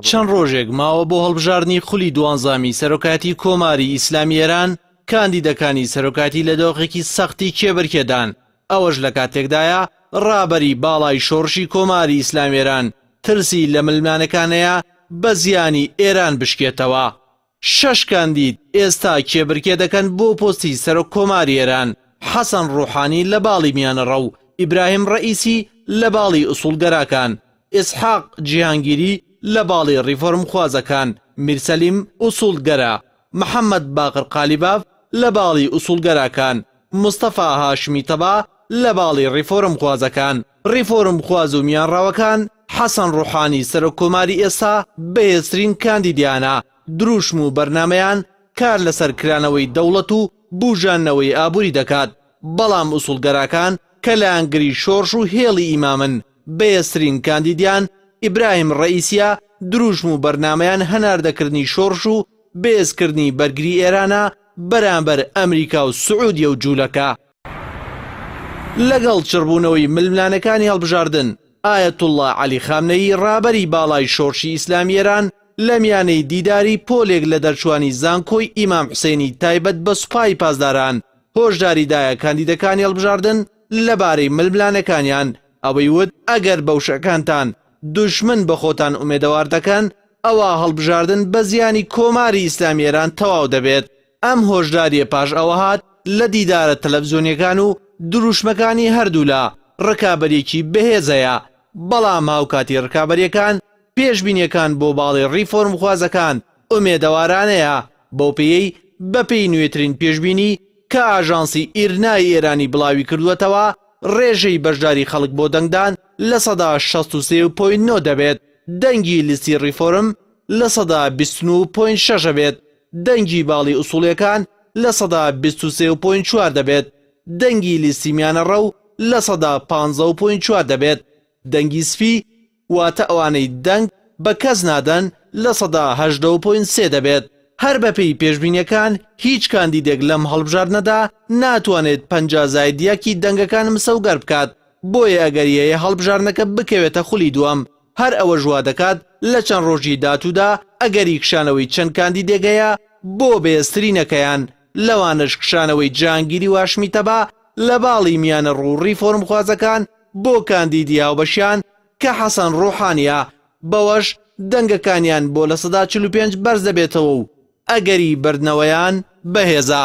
چەند ڕۆژێک ماوە بۆ هەڵبژاردنی خولی دوانزامی سەرۆکاتی کۆماری ئیسلامی ئێران کاندیدەکانی سەرۆکاتی لە دۆخێکی سەختی کێبرکێدان. ئەوەش لە کاتێکدایە ڕابەری باڵای شۆڕشی کۆماری ئیسلامی ئێران ترسی لە ململانەکانەیە بە زیانی ئێران بشکێتەوە. 6 کاندید ئێستا کێبرکێ دەکەن بۆ پۆستی سەرۆک کۆماری ئێران: حەسەن ڕوحانی لە باڵی میانەڕە و ئیبراهیم ڕەئیسی لە باڵی ئوسوڵگەراکان، ئیسحاق جیهانگیری لە باڵی ڕیفۆرم خوازەکان، میرسەلیم ئوسوڵگەرە، محەممەد باقر قالیباف لە باڵی ئوسوڵگەراکان، مستەفا هاشمی تەبا لە باڵی ڕیفۆرم خوازەکان. ڕیفۆرم خواز و میانڕاوەکان حەسەن ڕوحانی سەرۆک کۆماری ئێستا بەهێزترین کاندیدیانە. دروشم و بەرنامەیان کار لەسەر کرانەوەی دەوڵەت و بوژانەوەی ئابووری دەکات، بەڵام ئوسوڵگەراکان کە لایەنگری شۆڕش و هێڵی ئیمامن. بەهێزترین کاندیدیان ئیبراهیم ڕەئیسیە. دروشم و بەرنامەیان هەناردەکردنی شۆڕش و بێزکردنی بەرگری ئێرانە بەرامبەر ئەمریکا و سعودیە و جوولەکە. لەگەڵ چڕبوونەوەی ململانەکانی هەڵبژاردن، ئایەتوڵڵا عەلی خامنەیی ڕابەری باڵای شۆڕشی ئیسلامی ئێران لە میانەی دیداری پۆلێک لە دەرچوانی زانکۆی ئیمام حوسێنی تایبەت بە سوپای پاسداران هۆشداریدایە کاندیدەکانی هەڵبژاردن لەبارەی ململانەکانیان. ئەوەی وت ئەگەر بەوشەکانتان دوشمن بە خۆتان ئومێدەوار دەکەن، ئەوە هەڵبژاردن بە زیانی کۆماری ئیسلامی ئێران تەواو دەبێت. ئەم هۆشداریە پاش ئەوە هات لە دیدارە تەلەڤیزۆنیەکان و دروشمەکانی هەردوولا ڕکابەرێکی بەهێزەیە، بەڵام هاوکاتی ڕکابەریەکان پێشبینیەکان بۆ باڵی ڕیفۆرم خوازەکان ئومێدەوارانەیە، بۆ پێی بەپێی نوێترین پێشبینی کە ئاژانسی ئیرنای ئێرانی بڵاوی کردووەتەوە، ڕێژەی بەشداری خەڵک بۆ دەنگدان لە سەدا 63.9 دەبێت، دەنگی لیستی ڕیفۆرم لە سەدا 29.6 دەبێت، دەنگی باڵی ئوسوڵیەکان لە سەدا 23.4 دەبێت، دەنگی لیستی میانەڕە و لە سەدا 15.4 دەبێت، دەنگی سفی واتە ئەوانەی دەنگ بە کەس نادەن لە سەدا 18.3 دەبێت. هەر بەپێی پێشبینیەکان هیچ کاندیدێک لەم هەڵبژاردنەدا ناتوانێت 50 زایدیەکی دەنگەکان مسەوگەر بکات، بۆیە ئەگەریەیە هەڵبژاردنەکە بکەوێتە خولی دووەم. هەر ئەوە ژوا دەکات لە چەند ڕۆژی داتوودا ئەگەری کشانەوەی چەند کاندیدێگەیە بۆ بێزترینەکەیان، لەوانش کشانەوەی جانگیری و هاشمی تەبا لە باڵی میانەڕە و ڕیفۆرم خوازەکان بۆ کاندیدی هاوبەشیان کە حەسەن ڕوحانیە، بەوەش دەنگەکانیان بۆ لە سەدا 45 بەرز دەبێتەوە و ئەگەری بردنەوەیان بەهێزە.